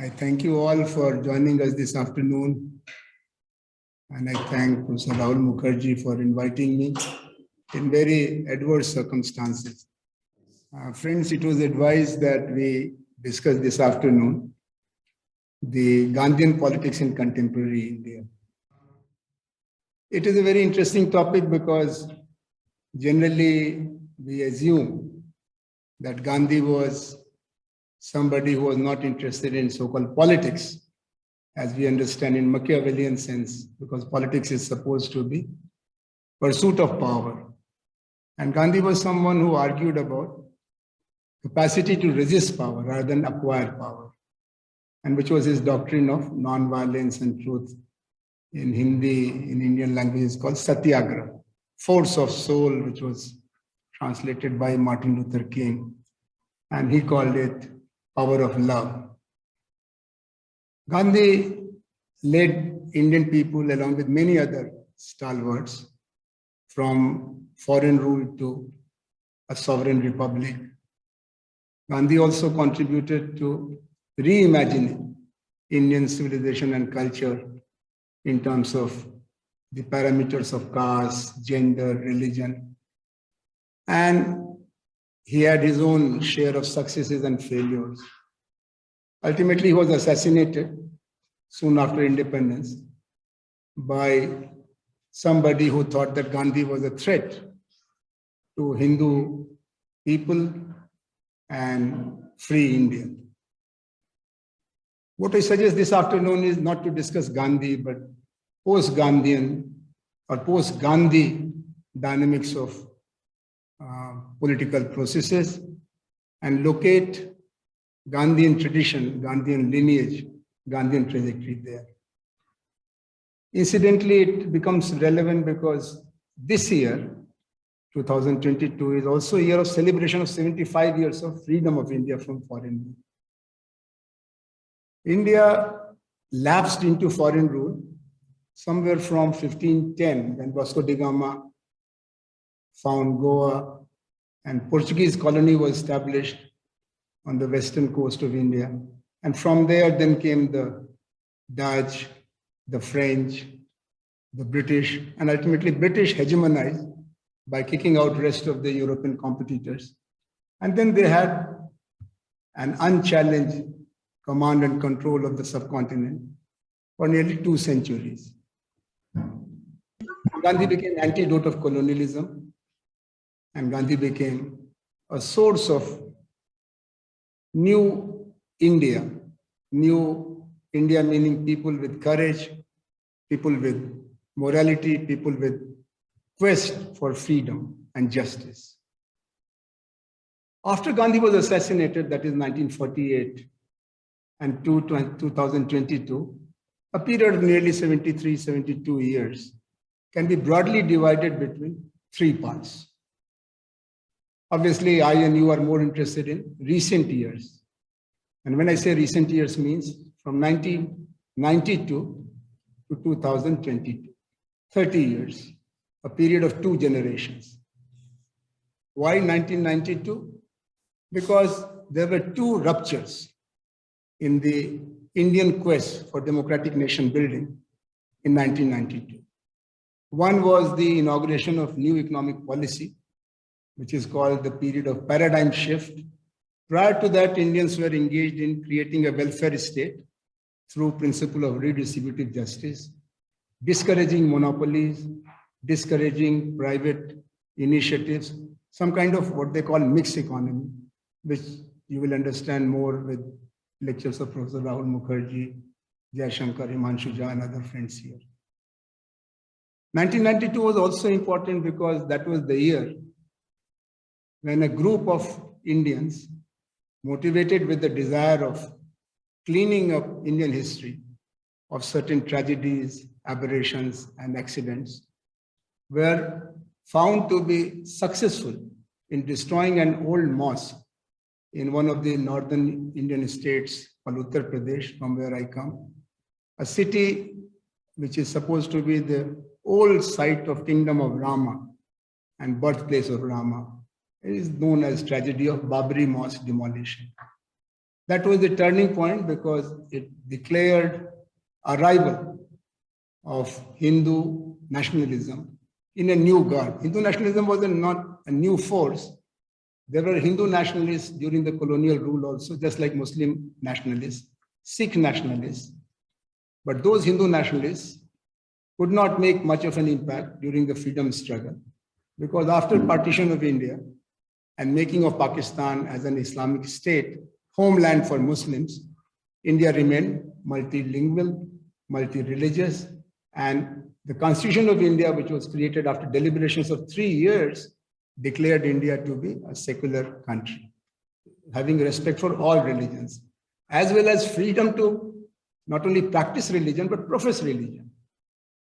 I thank you all for joining us this afternoon. And I thank Professor Rahul Mukherjee for inviting me in very adverse circumstances. Friends, it was advised that we discuss this afternoon the Gandhian politics in contemporary India. It is a very interesting topic because generally we assume that Gandhi was somebody who was not interested in so-called politics, as we understand in Machiavellian sense, because politics is supposed to be pursuit of power. And Gandhi was someone who argued about capacity to resist power rather than acquire power, and which was his doctrine of nonviolence and truth. In Hindi, in Indian language, is called Satyagraha, force of soul, which was translated by Martin Luther King, and he called it power of love. Gandhi led Indian people, along with many other stalwarts, from foreign rule to a sovereign republic. Gandhi also contributed to reimagining Indian civilization and culture in terms of the parameters of caste, gender, religion. And he had his own share of successes and failures. Ultimately, he was assassinated soon after independence by somebody who thought that Gandhi was a threat to Hindu people and free India. What I suggest this afternoon is not to discuss Gandhi, but post-Gandhian or post-Gandhi dynamics of political processes and locate Gandhian tradition, Gandhian lineage, Gandhian trajectory there. Incidentally, it becomes relevant because this year, 2022, is also a year of celebration of 75 years of freedom of India from foreign rule. India lapsed into foreign rule somewhere from 1510, when Vasco da Gama found Goa and Portuguese colony was established on the western coast of India. And from there then came the Dutch, the French, the British, and ultimately British hegemonized by kicking out rest of the European competitors. And then they had an unchallenged command and control of the subcontinent for nearly 2 centuries. Gandhi became antidote of colonialism, and Gandhi became a source of new India meaning people with courage, people with morality, people with quest for freedom and justice. After Gandhi was assassinated, that is 1948, and 2022, a period of nearly 73, 72 years can be broadly divided between 3 parts. Obviously, I and you are more interested in recent years. And when I say recent years, means from 1992 to 2022, 30 years, a period of 2 generations. Why 1992? Because there were 2 ruptures in the Indian quest for democratic nation building in 1992. One was the inauguration of new economic policy, which is called the period of paradigm shift. Prior to that, Indians were engaged in creating a welfare state through principle of redistributive justice, discouraging monopolies, discouraging private initiatives, some kind of what they call mixed economy, which you will understand more with lectures of Professor Rahul Mukherjee, Jayashankar, Himanshu Jha, and other friends here. 1992 was also important because that was the year when a group of Indians, motivated with the desire of cleaning up Indian history of certain tragedies, aberrations, and accidents, were found to be successful in destroying an old mosque in one of the northern Indian states called Uttar Pradesh, from where I come, a city which is supposed to be the old site of kingdom of Rama and birthplace of Rama. It is known as tragedy of Babri Mosque demolition. That was the turning point because it declared arrival of Hindu nationalism in a new guard. Hindu nationalism was not a new force. There were Hindu nationalists during the colonial rule also, just like Muslim nationalists, Sikh nationalists. But those Hindu nationalists could not make much of an impact during the freedom struggle because after partition of India and making of Pakistan as an Islamic state, homeland for Muslims, India remained multilingual, multi-religious, and the Constitution of India, which was created after deliberations of 3 years, declared India to be a secular country, having respect for all religions, as well as freedom to not only practice religion, but profess religion.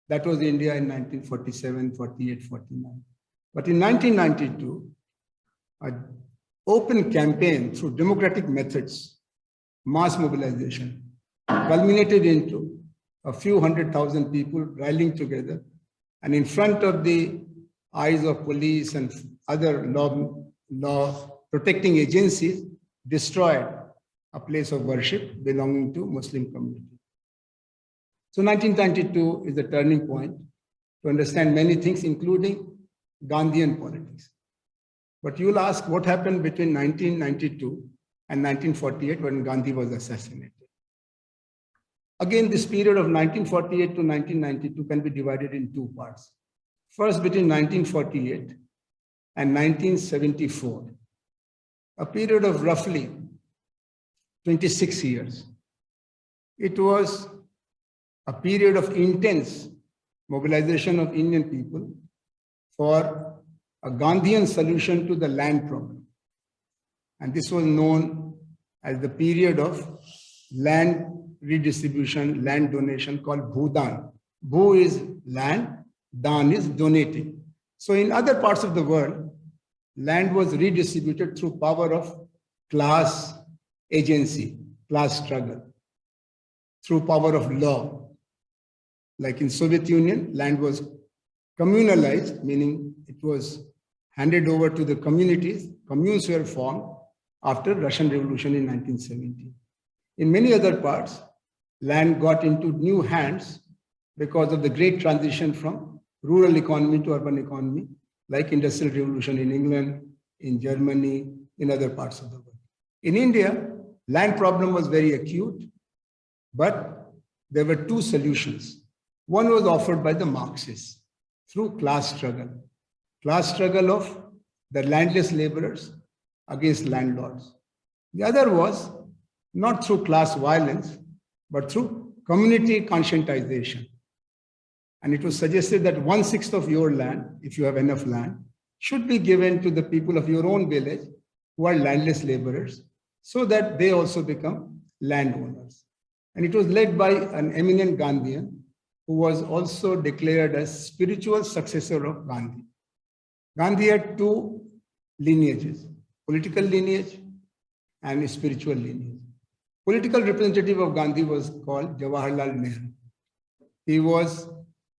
That was India in 1947, 48, 49. But in 1992, an open campaign through democratic methods, mass mobilization, culminated into a few 100,000 people rallying together and in front of the eyes of police and other law protecting agencies, destroyed a place of worship belonging to Muslim community. So 1992 is the turning point to understand many things, including Gandhian politics. But you'll ask what happened between 1992 and 1948 when Gandhi was assassinated. Again, this period of 1948 to 1992 can be divided in two parts. First, between 1948 and 1974, a period of roughly 26 years. It was a period of intense mobilization of Indian people for a Gandhian solution to the land problem. And this was known as the period of land redistribution, land donation called Bhudan. Bhu is land, Dan is donating. So in other parts of the world, land was redistributed through power of class agency, class struggle, through power of law. Like in Soviet Union, land was communalized, meaning it was handed over to the communities. Communes were formed after Russian Revolution in 1917. In many other parts, land got into new hands because of the great transition from rural economy to urban economy, like Industrial Revolution in England, in Germany, in other parts of the world. In India, land problem was very acute, but there were two solutions. One was offered by the Marxists through class struggle of the landless laborers against landlords. The other was not through class violence, but through community conscientization. And it was suggested that 1/6 of your land, if you have enough land, should be given to the people of your own village who are landless laborers so that they also become landowners. And it was led by an eminent Gandhian who was also declared as spiritual successor of Gandhi. Gandhi had two lineages, political lineage and spiritual lineage. Political representative of Gandhi was called Jawaharlal Nehru. He was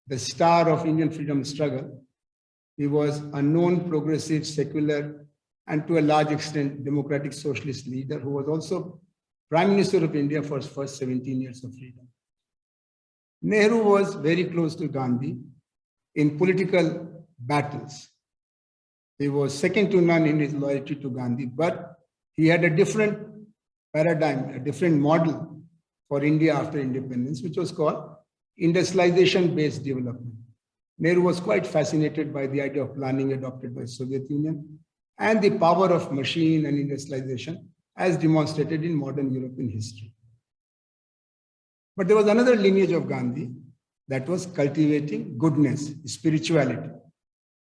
the star of Indian freedom struggle. He was a known progressive, secular, and to a large extent, democratic socialist leader who was also Prime Minister of India for his first 17 years of freedom. Nehru was very close to Gandhi in political battles. He was second to none in his loyalty to Gandhi, but he had a different paradigm, a different model for India after independence, which was called industrialization-based development. Nehru was quite fascinated by the idea of planning adopted by Soviet Union and the power of machine and industrialization as demonstrated in modern European history. But there was another lineage of Gandhi that was cultivating goodness, spirituality.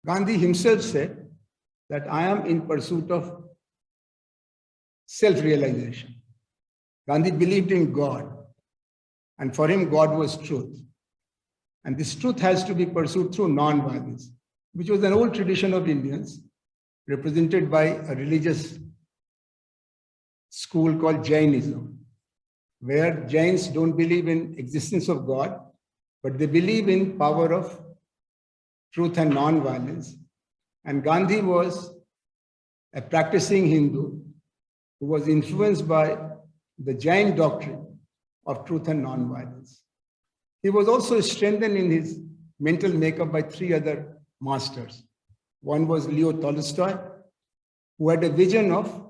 Gandhi himself said that I am in pursuit of self-realization. Gandhi believed in God, and for him, God was truth. And this truth has to be pursued through non-violence, which was an old tradition of Indians, represented by a religious school called Jainism, where Jains don't believe in existence of God, but they believe in power of truth and non-violence. And Gandhi was a practicing Hindu who was influenced by the giant doctrine of truth and nonviolence. He was also strengthened in his mental makeup by three other masters. One was Leo Tolstoy, who had a vision of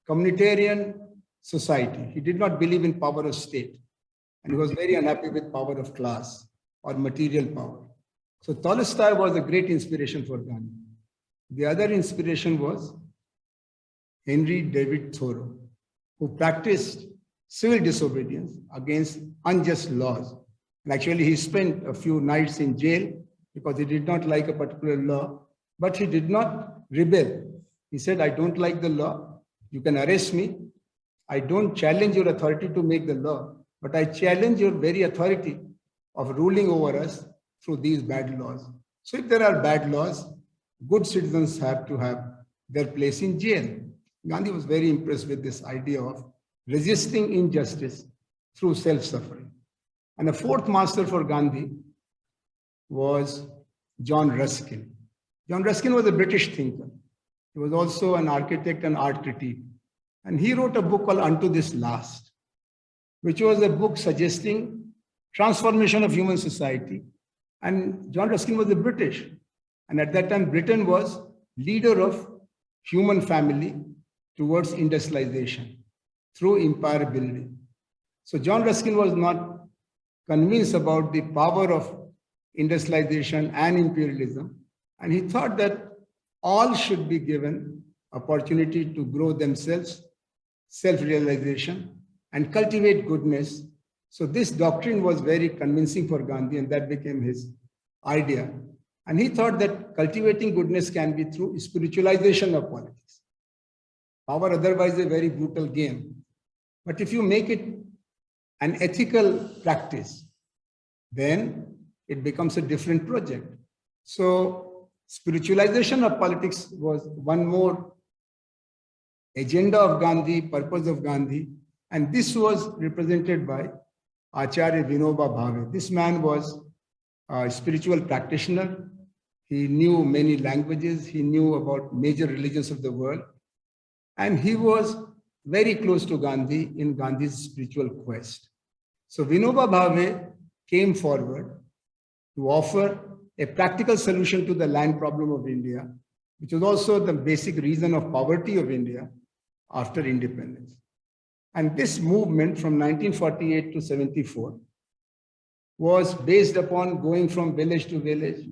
communitarian society. He did not believe in power of state, and he was very unhappy with power of class or material power. So Tolstoy was a great inspiration for Gandhi. The other inspiration was Henry David Thoreau, who practiced civil disobedience against unjust laws. And actually, he spent a few nights in jail because he did not like a particular law, but he did not rebel. He said, I don't like the law. You can arrest me. I don't challenge your authority to make the law, but I challenge your very authority of ruling over us through these bad laws. So if there are bad laws, good citizens have to have their place in jail. Gandhi was very impressed with this idea of resisting injustice through self-suffering. And a fourth master for Gandhi was John Ruskin. John Ruskin was a British thinker. He was also an architect and art critic. And he wrote a book called Unto This Last, which was a book suggesting transformation of human society. And John Ruskin was a British. And at that time, Britain was leader of human family towards industrialization through empire building. So John Ruskin was not convinced about the power of industrialization and imperialism. And he thought that all should be given opportunity to grow themselves, self-realization, and cultivate goodness. So this doctrine was very convincing for Gandhi, and that became his idea. And he thought that cultivating goodness can be through spiritualization of politics. Power otherwise is a very brutal game. But if you make it an ethical practice, then it becomes a different project. So spiritualization of politics was one more agenda of Gandhi, purpose of Gandhi. And this was represented by Acharya Vinoba Bhave. This man was a spiritual practitioner. He knew many languages. He knew about major religions of the world. And he was very close to Gandhi in Gandhi's spiritual quest. So Vinoba Bhave came forward to offer a practical solution to the land problem of India, which was also the basic reason of poverty of India after independence. And this movement from 1948 to 74 was based upon going from village to village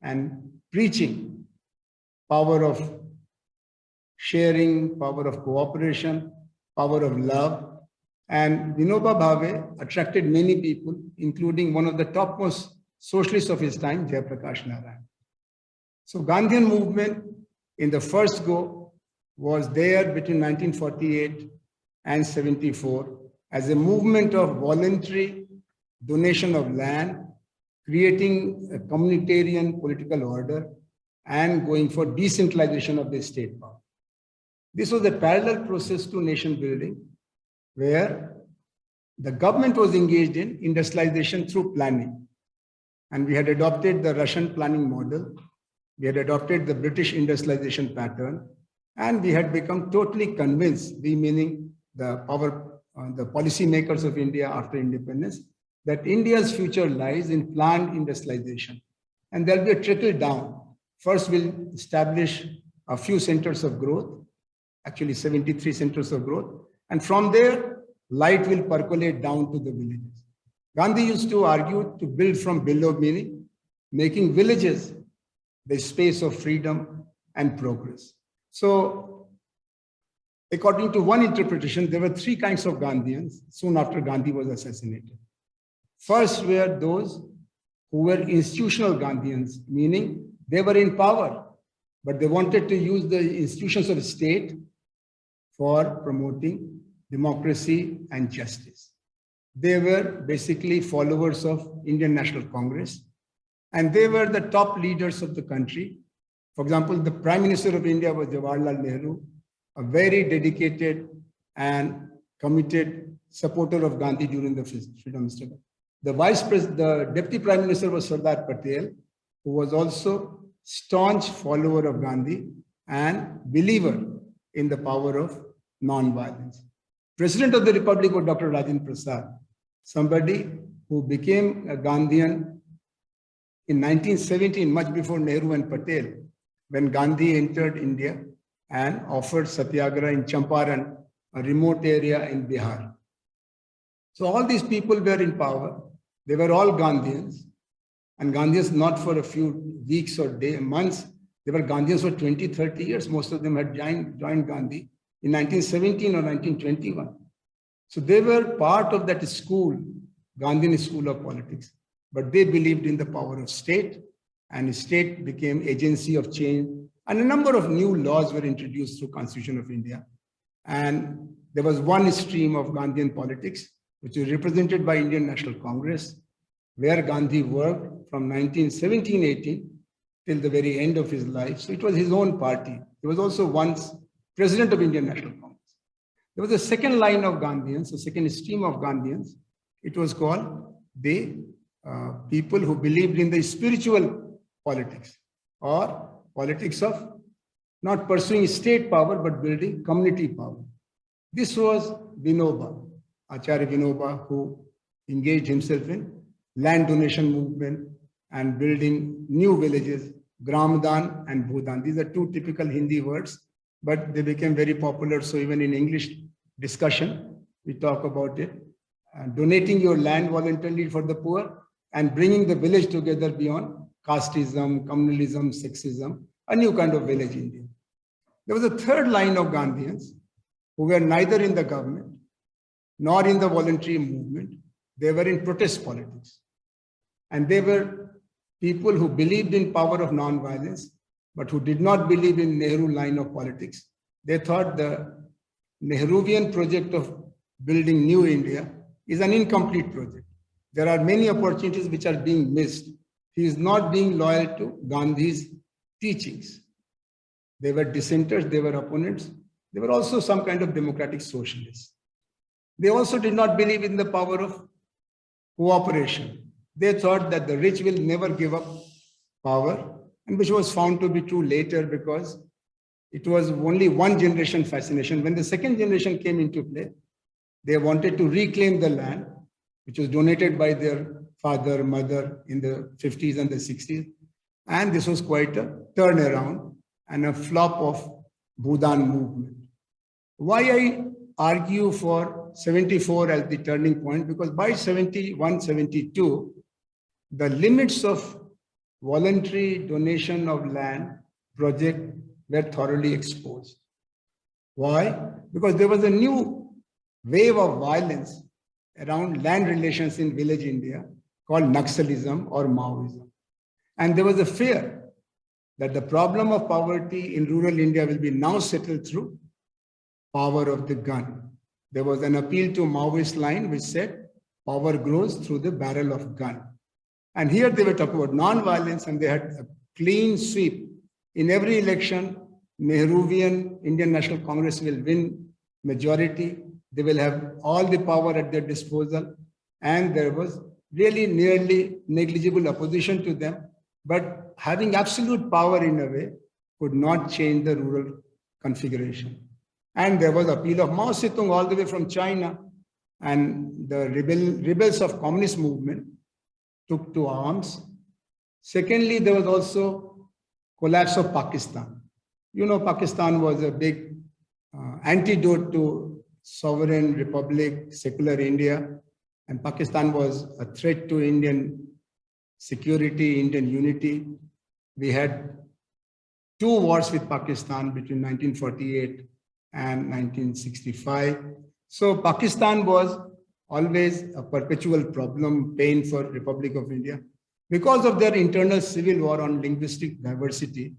and preaching power of sharing, power of cooperation, power of love. And Vinoba Bhave attracted many people, including one of the topmost socialists of his time, Jayaprakash Narayan. So Gandhian movement in the first go was there between 1948 and 74 as a movement of voluntary donation of land, creating a communitarian political order, and going for decentralization of the state power. This was a parallel process to nation building, where the government was engaged in industrialization through planning. And we had adopted the Russian planning model. We had adopted the British industrialization pattern. And we had become totally convinced, we meaning the policy makers of India after independence, that India's future lies in planned industrialization. And there'll be a trickle down. First, we'll establish a few centers of growth, actually 73 centers of growth. And from there, light will percolate down to the villages. Gandhi used to argue to build from below, meaning making villages the space of freedom and progress. So, according to one interpretation, there were three kinds of Gandhians soon after Gandhi was assassinated. First were those who were institutional Gandhians, meaning they were in power, but they wanted to use the institutions of the state for promoting democracy and justice. They were basically followers of Indian National Congress, and they were the top leaders of the country. For example, the Prime Minister of India was Jawaharlal Nehru, a very dedicated and committed supporter of Gandhi during the freedom struggle. The Deputy Prime Minister was Sardar Patel, who was also staunch follower of Gandhi and believer in the power of non-violence. President of the Republic was Dr. Rajendra Prasad, somebody who became a Gandhian in 1917, much before Nehru and Patel, when Gandhi entered India and offered Satyagraha in Champaran, a remote area in Bihar. So all these people were in power. They were all Gandhians, and Gandhians not for a few weeks or months. They were Gandhians for 20, 30 years. Most of them had joined Gandhi in 1917 or 1921. So they were part of that school, Gandhian school of politics. But they believed in the power of state, and state became agency of change. And a number of new laws were introduced through Constitution of India. And there was one stream of Gandhian politics, which is represented by Indian National Congress, where Gandhi worked from 1917-18 till the very end of his life. So it was his own party. He was also once president of Indian National Congress. There was a second line of Gandhians, a second stream of Gandhians. It was called the people who believed in the spiritual politics, or politics of not pursuing state power, but building community power. This was Vinoba, Acharya Vinoba, who engaged himself in land donation movement and building new villages, Gramdan and Bhudan. These are two typical Hindi words, but they became very popular. So even in English discussion, we talk about it. Donating your land voluntarily for the poor and bringing the village together beyond casteism, communalism, sexism, a new kind of village India. There was a third line of Gandhians who were neither in the government nor in the voluntary movement. They were in protest politics. And they were people who believed in power of non-violence, but who did not believe in Nehru line of politics. They thought the Nehruvian project of building new India is an incomplete project. There are many opportunities which are being missed. He is not being loyal to Gandhi's teachings. They were dissenters, they were opponents. They were also some kind of democratic socialists. They also did not believe in the power of cooperation. They thought that the rich will never give up power, and which was found to be true later because it was only one generation fascination. When the second generation came into play, they wanted to reclaim the land, which was donated by their father, mother in the 50s and the 60s. And this was quite a turnaround and a flop of Bhudan movement. Why I argue for 74 as the turning point? Because by 71, 72, the limits of voluntary donation of land project were thoroughly exposed. Why? Because there was a new wave of violence around land relations in village India called Naxalism or Maoism. And there was a fear that the problem of poverty in rural India will be now settled through power of the gun. There was an appeal to Maoist line which said power grows through the barrel of gun. And here they were talking about non-violence, and they had a clean sweep. In every election, Nehruvian Indian National Congress will win majority. They will have all the power at their disposal. And there was really nearly negligible opposition to them. But having absolute power in a way could not change the rural configuration. And there was appeal of Mao Zedong all the way from China. And the rebels of communist movement took to arms. Secondly, there was also collapse of Pakistan. You know, Pakistan was a big antidote to sovereign republic, secular India. And Pakistan was a threat to Indian security, Indian unity. We had two wars with Pakistan between 1948 and 1965. So Pakistan was always a perpetual problem, pain for Republic of India. Because of their internal civil war on linguistic diversity,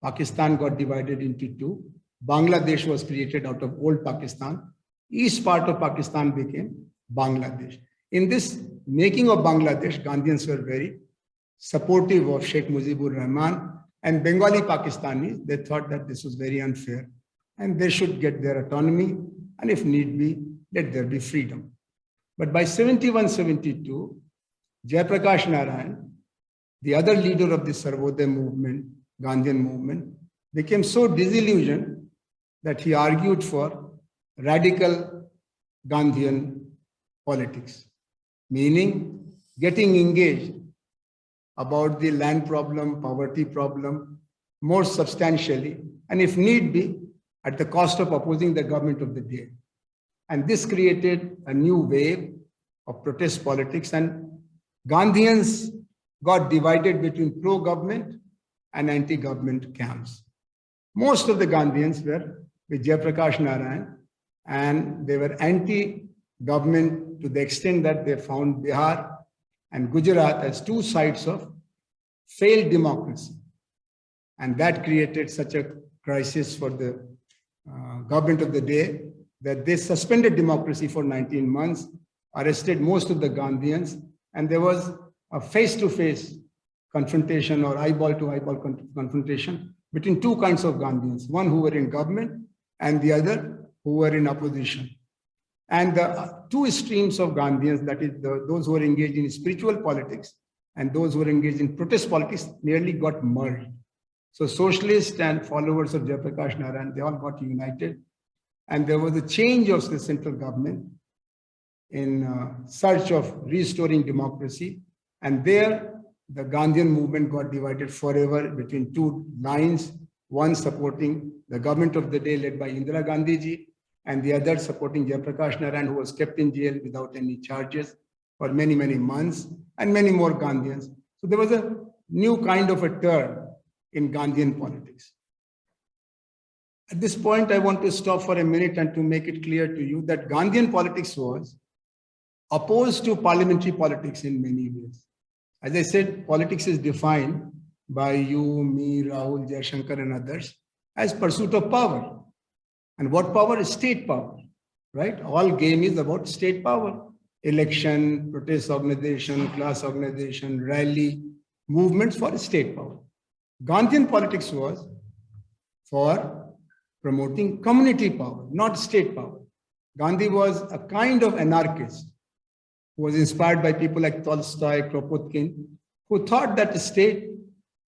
Pakistan got divided into two. Bangladesh was created out of old Pakistan. East part of Pakistan became Bangladesh. In this making of Bangladesh, Gandhians were very supportive of Sheikh Mujibur Rahman, and Bengali Pakistanis, they thought that this was very unfair and they should get their autonomy, and if need be, let there be freedom. But by 71, 72, Jayaprakash Narayan, the other leader of the Sarvoday movement, Gandhian movement, became so disillusioned that he argued for radical Gandhian politics, meaning getting engaged about the land problem, poverty problem, more substantially, and if need be, at the cost of opposing the government of the day. And this created a new wave of protest politics, and Gandhians got divided between pro-government and anti-government camps. Most of the Gandhians were with Jayaprakash Narayan, and they were anti-government to the extent that they found Bihar and Gujarat as two sides of failed democracy. And that created such a crisis for the government of the day that they suspended democracy for 19 months, arrested most of the Gandhians, and there was a face-to-face confrontation or eyeball-to-eyeball confrontation between two kinds of Gandhians, one who were in government and the other who were in opposition. And the two streams of Gandhians, that is those who were engaged in spiritual politics and those who were engaged in protest politics, nearly got merged. So socialists and followers of Jayaprakash Narayan, they all got united. And there was a change of the central government in search of restoring democracy. And there, the Gandhian movement got divided forever between two lines, one supporting the government of the day led by Indira Gandhi ji, and the other supporting Jayaprakash Narayan, who was kept in jail without any charges for many, many months, and many more Gandhians. So there was a new kind of a turn in Gandhian politics. At this point, I want to stop for a minute and to make it clear to you that Gandhian politics was opposed to parliamentary politics in many ways. As I said, politics is defined by you, me, Rahul, Jayashankar, and others as pursuit of power. And what power is state power, right? All game is about state power. Election, protest organization, class organization, rally, movements for state power. Gandhian politics was for promoting community power, not state power. Gandhi was a kind of anarchist who was inspired by people like Tolstoy, Kropotkin, who thought that the state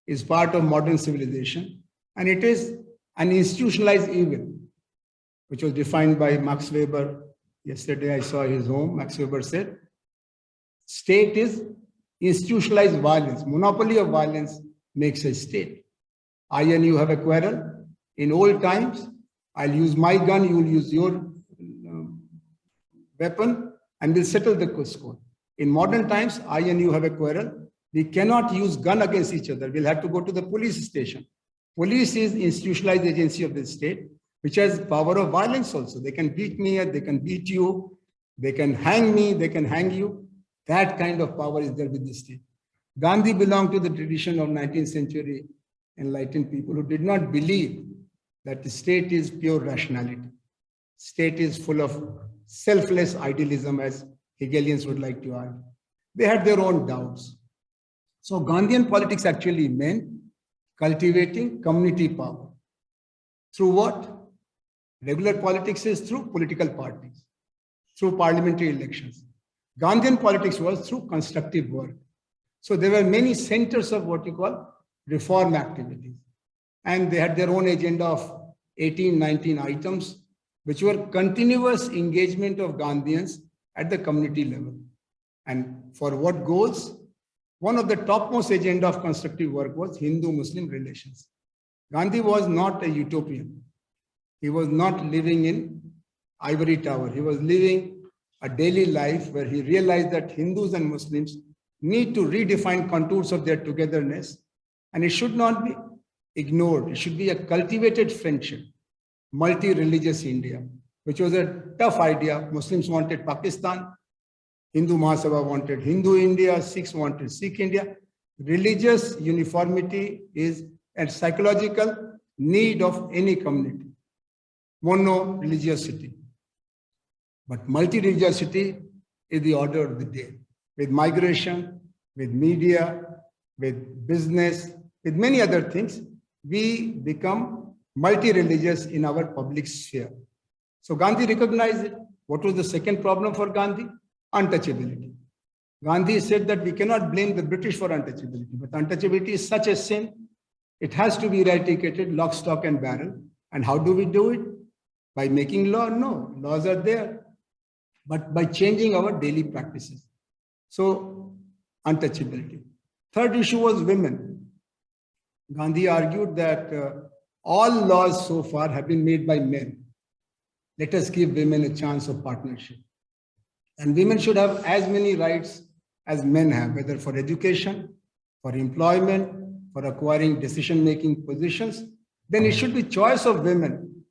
is part of modern civilization and it is an institutionalized evil, which was defined by Max Weber. Yesterday I saw his home. Max Weber said, state is institutionalized violence. Monopoly of violence makes a state. I and you have a quarrel. In old times, I'll use my gun, you will use your weapon, and we'll settle the score. In modern times, I and you have a quarrel. We cannot use gun against each other. We'll have to go to the police station. Police is institutionalized agency of the state, which has power of violence also. They can beat me, they can beat you, they can hang me, they can hang you. That kind of power is there with the state. Gandhi belonged to the tradition of 19th century enlightened people who did not believe that the state is pure rationality. State is full of selfless idealism, as Hegelians would like to argue. They had their own doubts. So Gandhian politics actually meant cultivating community power. Through what? Regular politics is through political parties, through parliamentary elections. Gandhian politics was through constructive work. So there were many centers of what you call reform activities. And they had their own agenda of 18, 19 items, which were continuous engagement of Gandhians at the community level. And for what goals? One of the topmost agenda of constructive work was Hindu-Muslim relations. Gandhi was not a utopian. He was not living in ivory tower. He was living a daily life where he realized that Hindus and Muslims need to redefine contours of their togetherness, and it should not be ignored. It should be a cultivated friendship, multi-religious India, which was a tough idea. Muslims wanted Pakistan, Hindu Mahasabha wanted Hindu India, Sikhs wanted Sikh India. Religious uniformity is a psychological need of any community. Mono-religiosity. But multi-religiosity is the order of the day. With migration, with media, with business, with many other things, we become multi-religious in our public sphere. So Gandhi recognized it. What was the second problem for Gandhi? Untouchability. Gandhi said that we cannot blame the British for untouchability, but untouchability is such a sin. It has to be eradicated, lock, stock, and barrel. And how do we do it? By making law? No, laws are there. but by changing our daily practices. So, untouchability. Third issue was women. Gandhi argued that all laws so far have been made by men. Let us give women a chance of partnership. And women should have as many rights as men have, whether for education, for employment, for acquiring decision-making positions. Then it should be choice of women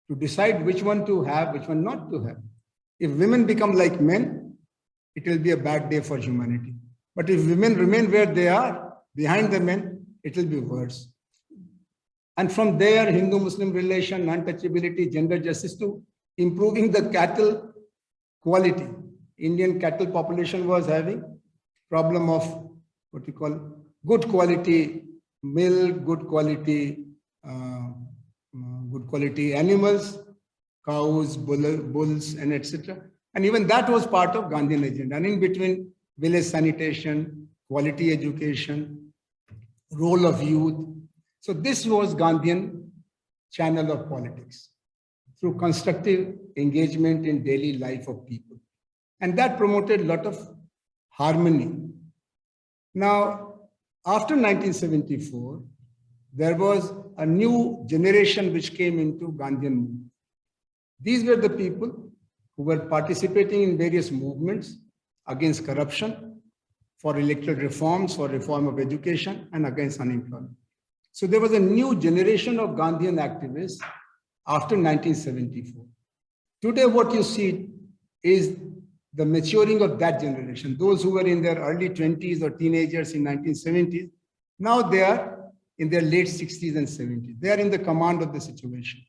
to decide which one to have, which one not to have. If women become like men, it will be a bad day for humanity. But if women remain where they are, behind the men, it will be worse. And from there, Hindu-Muslim relation, untouchability, gender justice to improving the cattle quality. Indian cattle population was having problem of what we call good quality milk, good quality animals, cows, bulls, and etc. And even that was part of Gandhian agenda. And in between, village sanitation, quality education, role of youth. So this was Gandhian channel of politics through constructive engagement in daily life of people. And that promoted a lot of harmony. Now, after 1974, there was a new generation which came into Gandhian movement. These were the people who were participating in various movements against corruption, for electoral reforms, for reform of education, and against unemployment. So there was a new generation of Gandhian activists after 1974. Today, what you see is the maturing of that generation. Those who were in their early 20s or teenagers in 1970s, now they are in their late 60s and 70s. They are in the command of the situation.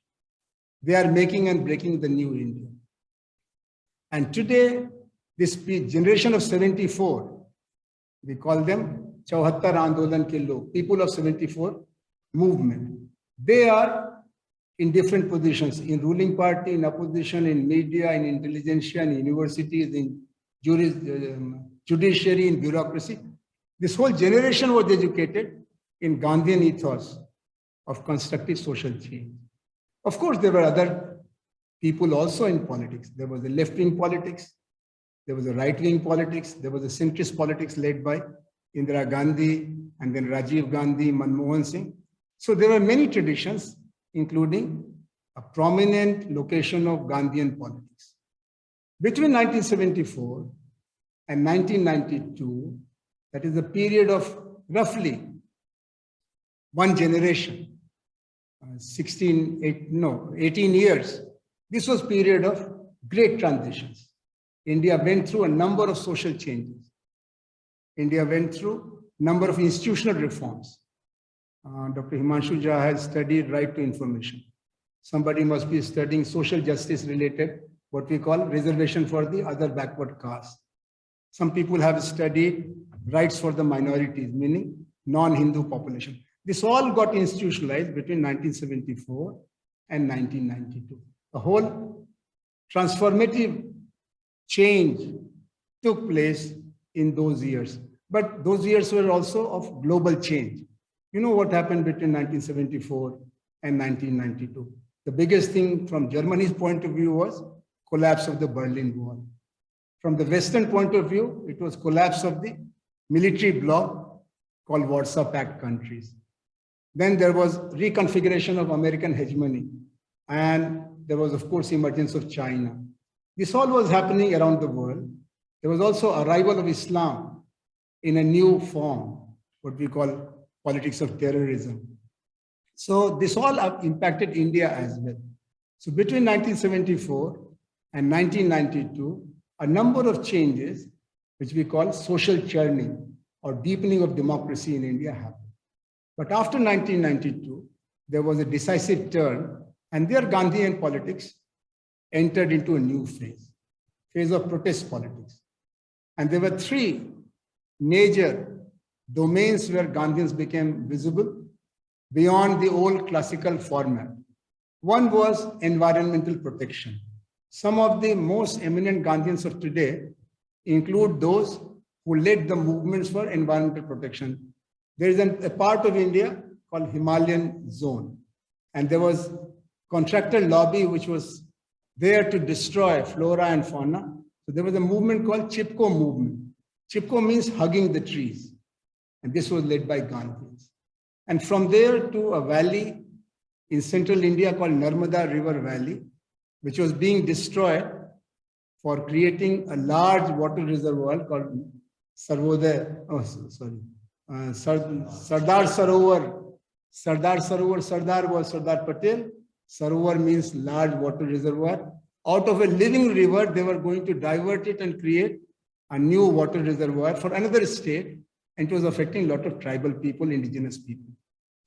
They are making and breaking the new India. And today, this generation of 74, we call them Chauhattar Andolan ke log, people of 74 movement. They are in different positions, in ruling party, in opposition, in media, in intelligentsia, in universities, in judiciary, in bureaucracy. This whole generation was educated in Gandhian ethos of constructive social change. Of course, there were other people also in politics. There was a left-wing politics, there was a right-wing politics, there was a centrist politics led by Indira Gandhi, and then Rajiv Gandhi, Manmohan Singh. So there were many traditions, including a prominent location of Gandhian politics. Between 1974 and 1992, that is a period of roughly one generation, 18 years. This was a period of great transitions. India went through a number of social changes. India went through a number of institutional reforms. Dr. Himanshu Jha has studied right to information. Somebody must be studying social justice related, what we call reservation for the other backward caste. Some people have studied rights for the minorities, meaning non-Hindu population. This all got institutionalized between 1974 and 1992. The whole transformative change took place in those years. But those years were also of global change. You know what happened between 1974 and 1992. The biggest thing from Germany's point of view was collapse of the Berlin Wall. From the Western point of view, it was collapse of the military bloc called Warsaw Pact countries. Then there was reconfiguration of American hegemony. And there was, of course, emergence of China. This all was happening around the world. There was also arrival of Islam in a new form, what we call politics of terrorism. So this all impacted India as well. So between 1974 and 1992, a number of changes, which we call social churning or deepening of democracy in India happened. But after 1992, there was a decisive turn, and there Gandhian politics entered into a new phase of protest politics. And there were three major domains where Gandhians became visible beyond the old classical format. One was environmental protection. Some of the most eminent Gandhians of today include those who led the movements for environmental protection. There is a part of India called Himalayan zone, and there was contractor lobby which was there to destroy flora and fauna. So there was a movement called Chipko movement. Chipko means hugging the trees. And this was led by Gandhians. And from there to a valley in central India called Narmada River Valley, which was being destroyed for creating a large water reservoir called Sarvoday, Sardar Sarovar. Sardar Sarovar, Sardar was Sardar Patel. Sarovar means large water reservoir. Out of a living river, they were going to divert it and create a new water reservoir for another state. And it was affecting a lot of tribal people, indigenous people.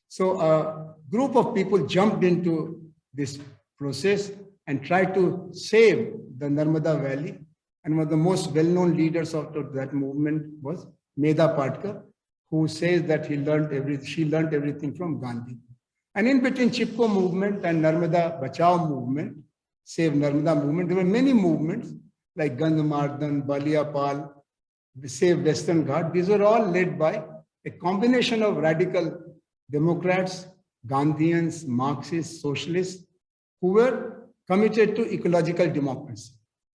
So a group of people jumped into this process and tried to save the Narmada Valley. And one of the most well-known leaders of that movement was Medha Patkar, who says that she learned everything from Gandhi. And in between Chipko movement and Narmada Bachao movement, Save Narmada movement, there were many movements like Gandhamardan, Baliyapal, Save Western Ghat. These were all led by a combination of radical Democrats, Gandhians, Marxists, Socialists, who were committed to ecological democracy.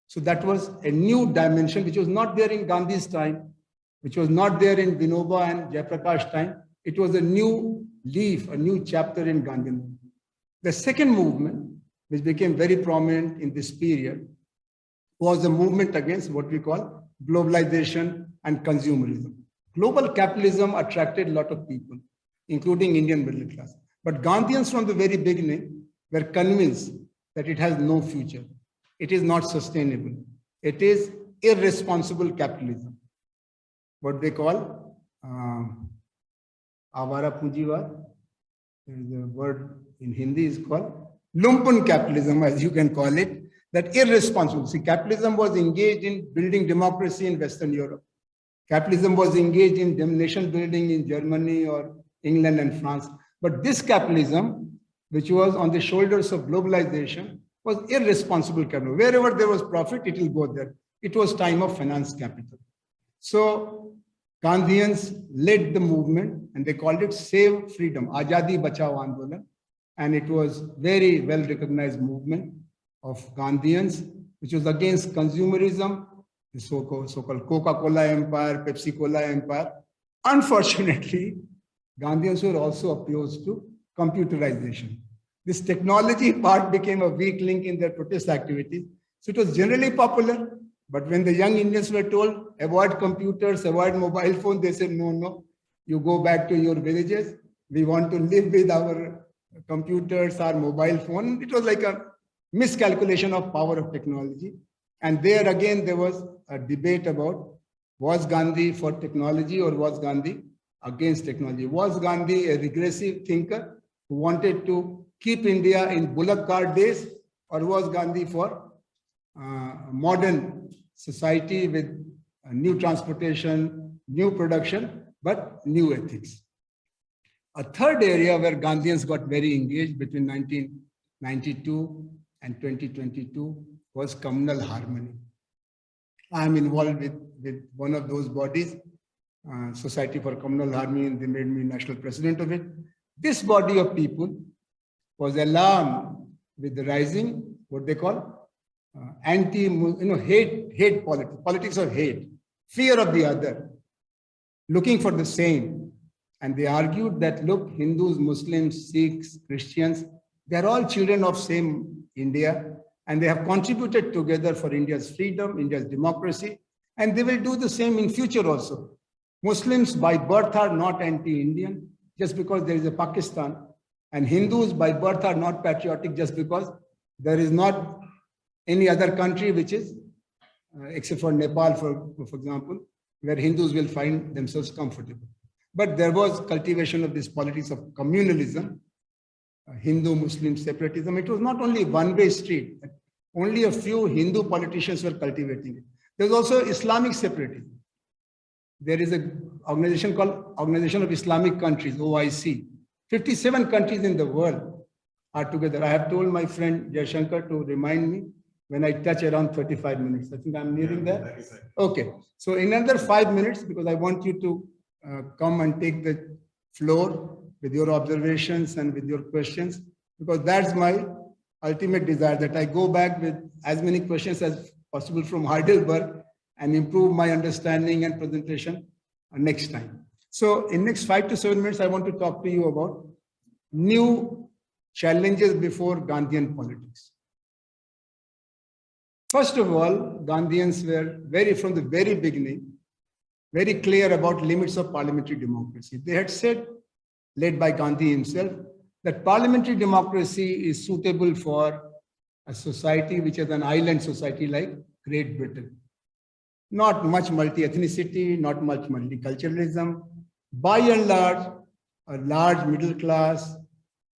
So that was a new dimension which was not there in Gandhi's time, which was not there in Vinoba and Jayaprakash time. It was a new leaf, a new chapter in Gandhian. The second movement, which became very prominent in this period, was a movement against what we call globalization and consumerism. Global capitalism attracted a lot of people, including Indian middle class. But Gandhians from the very beginning were convinced that it has no future. It is not sustainable. It is irresponsible capitalism. What they call Avara Punjivad. There is a word in Hindi is called lumpen capitalism, as you can call it, that irresponsible. See, capitalism was engaged in building democracy in Western Europe. Capitalism was engaged in nation building in Germany or England and France. But this capitalism, which was on the shoulders of globalization, was irresponsible capital. Wherever there was profit, it will go there. It was time of finance capital. So Gandhians led the movement and they called it Save Freedom, Azadi Bachao Andolan. And it was very well recognized movement of Gandhians, which was against consumerism, the so-called Coca-Cola empire, Pepsi-Cola empire. Unfortunately, Gandhians were also opposed to computerization. This technology part became a weak link in their protest activities. So it was generally popular, but when the young Indians were told, avoid computers, avoid mobile phones, they said, no, you go back to your villages. We want to live with our computers, our mobile phone. It was like a miscalculation of power of technology. And there again, there was a debate about, was Gandhi for technology or was Gandhi against technology? Was Gandhi a regressive thinker who wanted to keep India in bullock cart days, or was Gandhi for modern society with new transportation, new production, but new ethics? A third area where Gandhians got very engaged between 1992 and 2022 was communal harmony. I am involved with one of those bodies, Society for Communal Harmony, and they made me national president of it. This body of people was alarmed with the rising, what they call hate politics of hate, fear of the other, looking for the same. And they argued that, look, Hindus, Muslims, Sikhs, Christians, they're all children of same India, and they have contributed together for India's freedom, India's democracy, and they will do the same in future also. Muslims by birth are not anti-Indian just because there is a Pakistan, and Hindus by birth are not patriotic just because there is not any other country which is, except for Nepal, for example, where Hindus will find themselves comfortable. But there was cultivation of this politics of communalism, Hindu-Muslim separatism. It was not only one-way street. Only a few Hindu politicians were cultivating it. There's also Islamic separatism. There is an organization called Organization of Islamic Countries, OIC. 57 countries in the world are together. I have told my friend Jaishankar to remind me when I touch around 35 minutes. I think I'm nearing there. Okay. So in another 5 minutes, because I want you to come and take the floor with your observations and with your questions, because that's my ultimate desire, that I go back with as many questions as possible from Heidelberg, and improve my understanding and presentation next time. So in next 5 to 7 minutes, I want to talk to you about new challenges before Gandhian politics. First of all, Gandhians were from the very beginning, very clear about limits of parliamentary democracy. They had said, led by Gandhi himself, that parliamentary democracy is suitable for a society which is an island society like Great Britain. Not much multi-ethnicity, not much multiculturalism. By and large, a large middle class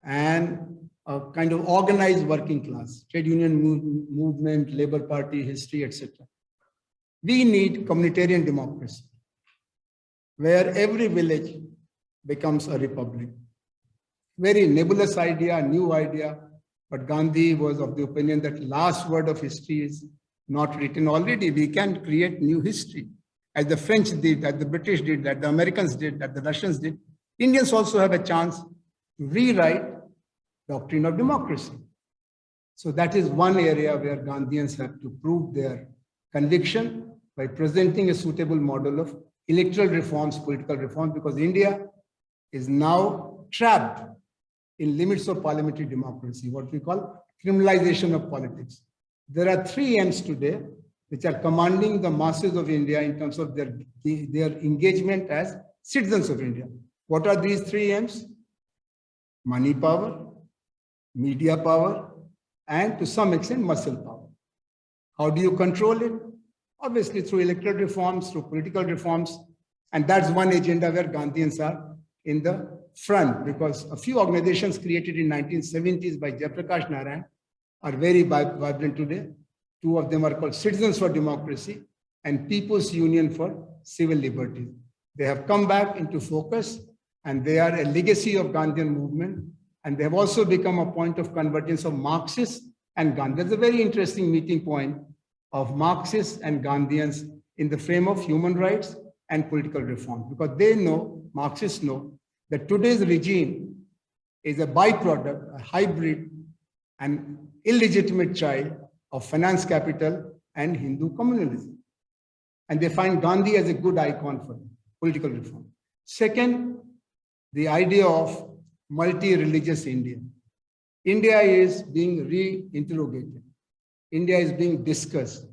and a kind of organized working class, trade union movement, Labour Party history, etc. We need communitarian democracy, where every village becomes a republic. Very nebulous idea, new idea, but Gandhi was of the opinion that last word of history is not written already. We can create new history, as the French did, as the British did, that the Americans did, that the Russians did. Indians also have a chance to rewrite doctrine of democracy. So that is one area where Gandhians have to prove their conviction by presenting a suitable model of electoral reforms, political reforms, because India is now trapped in limits of parliamentary democracy, what we call criminalization of politics. There are 3 M's today which are commanding the masses of India in terms of their engagement as citizens of India. What are these 3 M's? Money power, media power, and to some extent muscle power. How do you control it? Obviously through electoral reforms, through political reforms, and that's one agenda where Gandhians are in the front, because a few organizations created in 1970s by Jayaprakash Narayan are very vibrant today. 2 of them are called Citizens for Democracy and People's Union for Civil Liberties. They have come back into focus, and they are a legacy of Gandhian movement, and they have also become a point of convergence of Marxists and Gandhians. There's a very interesting meeting point of Marxists and Gandhians in the frame of human rights and political reform, because they know, Marxists know, that today's regime is a byproduct, a hybrid, and illegitimate child of finance capital and Hindu communalism. And they find Gandhi as a good icon for political reform. Second, the idea of multi-religious India. India is being re-interrogated. India is being discussed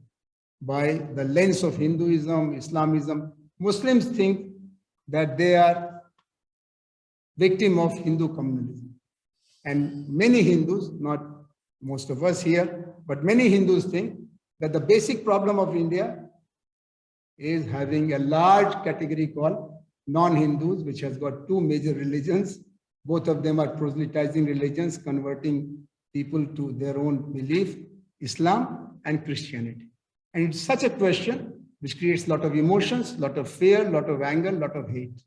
by the lens of Hinduism, Islamism. Muslims think that they are victim of Hindu communalism. And many Hindus, not most of us here, but many Hindus think that the basic problem of India is having a large category called non-Hindus, which has got 2 major religions. Both of them are proselytizing religions, converting people to their own belief, Islam and Christianity. And it's such a question which creates a lot of emotions, a lot of fear, a lot of anger, a lot of hate.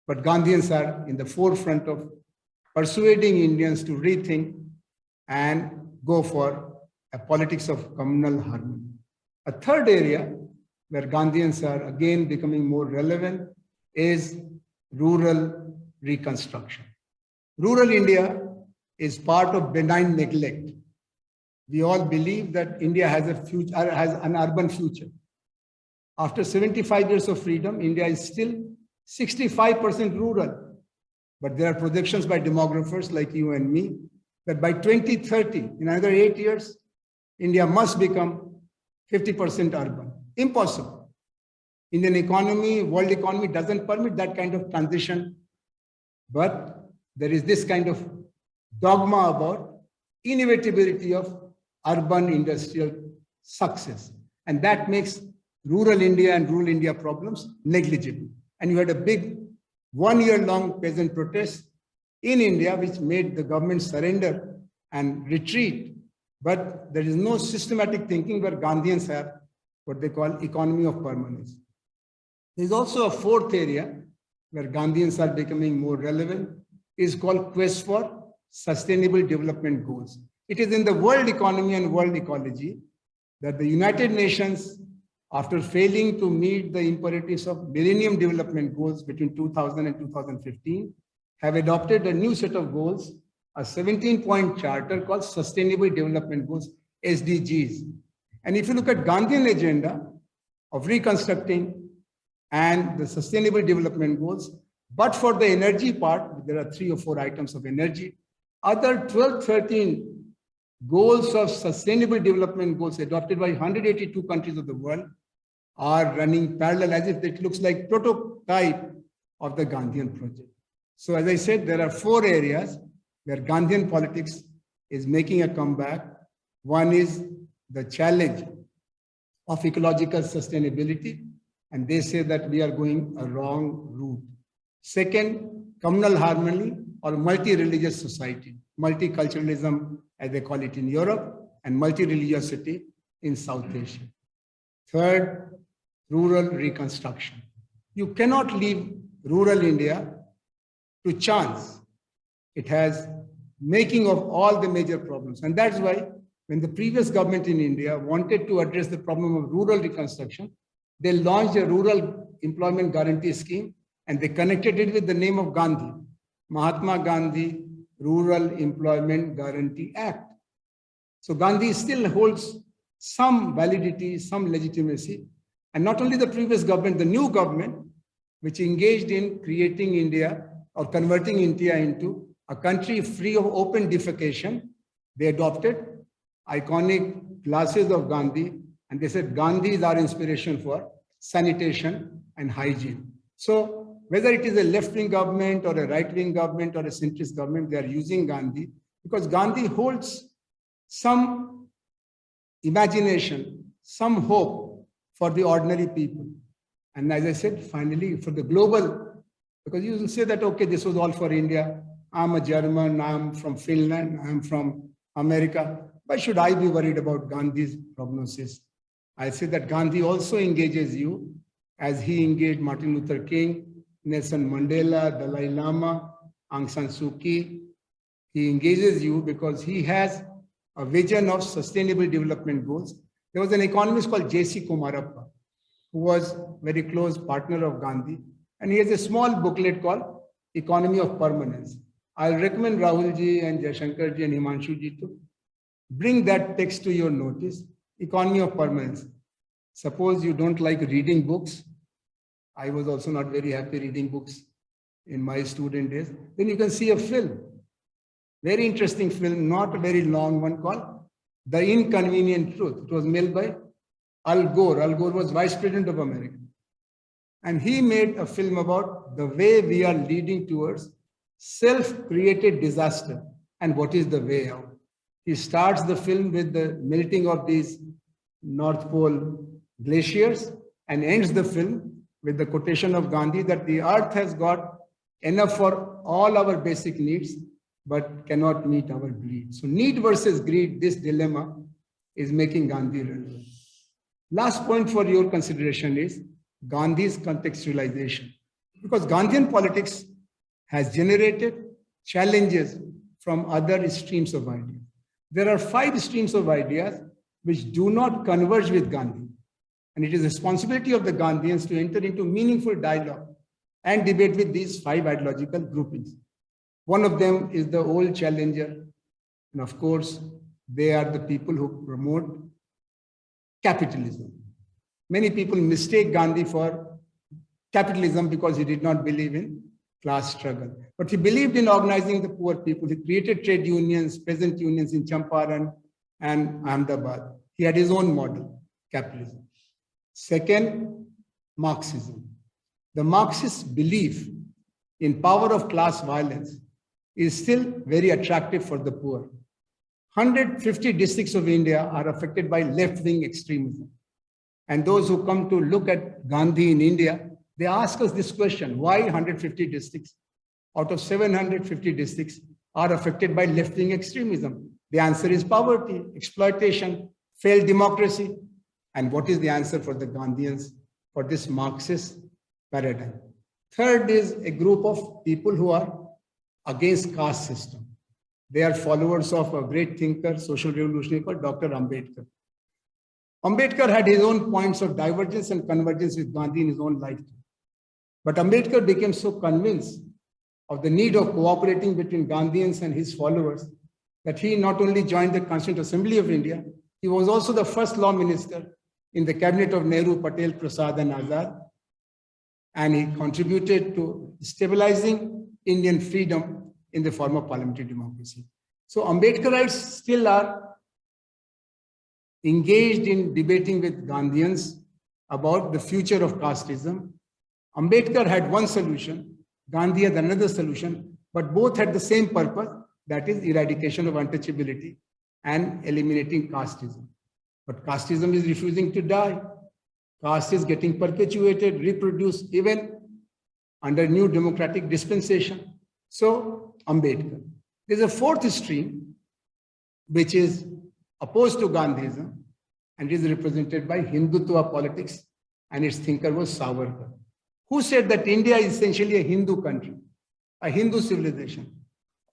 But Gandhians are in the forefront of persuading Indians to rethink and go for a politics of communal harmony. A third area where Gandhians are again becoming more relevant is rural reconstruction. Rural India is part of benign neglect. We all believe that India has a future, has an urban future. After 75 years of freedom, India is still 65% rural. But there are projections by demographers like you and me that by 2030, in another 8 years, India must become 50% urban. Impossible. Indian economy, world economy doesn't permit that kind of transition. But there is this kind of dogma about inevitability of urban industrial success. And that makes rural India and rural India problems negligible. And you had a big 1-year-long peasant protest in India, which made the government surrender and retreat. But there is no systematic thinking where Gandhians have what they call economy of permanence. There is also a fourth area where Gandhians are becoming more relevant, is called quest for sustainable development goals. It is in the world economy and world ecology that the United Nations, after failing to meet the imperatives of Millennium Development Goals between 2000 and 2015, have adopted a new set of goals, a 17-point charter called Sustainable Development Goals, SDGs. And if you look at Gandhian agenda of reconstructing and the sustainable development goals, but for the energy part, there are 3 or 4 items of energy. Other 12, 13 goals of sustainable development goals adopted by 182 countries of the world are running parallel as if it looks like prototype of the Gandhian project. So as I said, there are 4 areas where Gandhian politics is making a comeback. One is the challenge of ecological sustainability, and they say that we are going a wrong route. Second, communal harmony or multi-religious society, multiculturalism as they call it in Europe, and multi-religiosity in South Asia. Third, rural reconstruction. You cannot leave rural India to chance. It has making of all the major problems. And that's why when the previous government in India wanted to address the problem of rural reconstruction, they launched a rural employment guarantee scheme and they connected it with the name of Gandhi, Mahatma Gandhi Rural Employment Guarantee Act. So Gandhi still holds some validity, some legitimacy. And not only the previous government, the new government, which engaged in creating India or converting India into a country free of open defecation, they adopted iconic glasses of Gandhi, and they said Gandhi is our inspiration for sanitation and hygiene. So whether it is a left-wing government or a right-wing government or a centrist government, they are using Gandhi because Gandhi holds some imagination, some hope for the ordinary people. And as I said, finally, for the global, because you will say that, okay, this was all for India. I'm a German, I'm from Finland, I'm from America. Why should I be worried about Gandhi's prognosis? I say that Gandhi also engages you as he engaged Martin Luther King, Nelson Mandela, Dalai Lama, Aung San Suu Kyi. He engages you because he has a vision of sustainable development goals. There was an economist called J.C. Kumarappa, who was very close partner of Gandhi. And he has a small booklet called Economy of Permanence. I'll recommend Rahulji and Jaishankarji and Himanshuji to bring that text to your notice, Economy of Permanence. Suppose you don't like reading books. I was also not very happy reading books in my student days. Then you can see a film, very interesting film, not a very long one, called The Inconvenient Truth. It was made by Al Gore. Al Gore was Vice President of America. And he made a film about the way we are leading towards self-created disaster and what is the way out. He starts the film with the melting of these North Pole glaciers and ends the film with the quotation of Gandhi that the earth has got enough for all our basic needs, but cannot meet our greed. So need versus greed, this dilemma is making Gandhi relevant. Last point for your consideration is Gandhi's contextualization. Because Gandhian politics has generated challenges from other streams of ideas. There are 5 streams of ideas which do not converge with Gandhi. And it is the responsibility of the Gandhians to enter into meaningful dialogue and debate with these 5 ideological groupings. One of them is the old challenger. And of course, they are the people who promote capitalism. Many people mistake Gandhi for capitalism because he did not believe in class struggle. But he believed in organizing the poor people. He created trade unions, peasant unions in Champaran and Ahmedabad. He had his own model, capitalism. Second, Marxism. The Marxist belief in power of class violence is still very attractive for the poor. 150 districts of India are affected by left-wing extremism. And those who come to look at Gandhi in India, they ask us this question: why 150 districts out of 750 districts are affected by left-wing extremism? The answer is poverty, exploitation, failed democracy. And what is the answer for the Gandhians for this Marxist paradigm? Third is a group of people who are against caste system. They are followers of a great thinker, social revolutionary called Dr. Ambedkar. Ambedkar had his own points of divergence and convergence with Gandhi in his own lifetime. But Ambedkar became so convinced of the need of cooperating between Gandhians and his followers that he not only joined the Constituent Assembly of India, He was also the first law minister in the cabinet of Nehru, Patel, Prasad, and Azad. And he contributed to stabilizing Indian freedom in the form of parliamentary democracy. So Ambedkarites still are engaged in debating with Gandhians about the future of casteism. Ambedkar had one solution, Gandhi had another solution, but both had the same purpose, that is eradication of untouchability and eliminating casteism. But casteism is refusing to die. Caste is getting perpetuated, reproduced, even under new democratic dispensation. So, Ambedkar. There's a fourth stream, which is opposed to Gandhism, and is represented by Hindutva politics, and its thinker was Savarkar, who said that India is essentially a Hindu country, a Hindu civilization.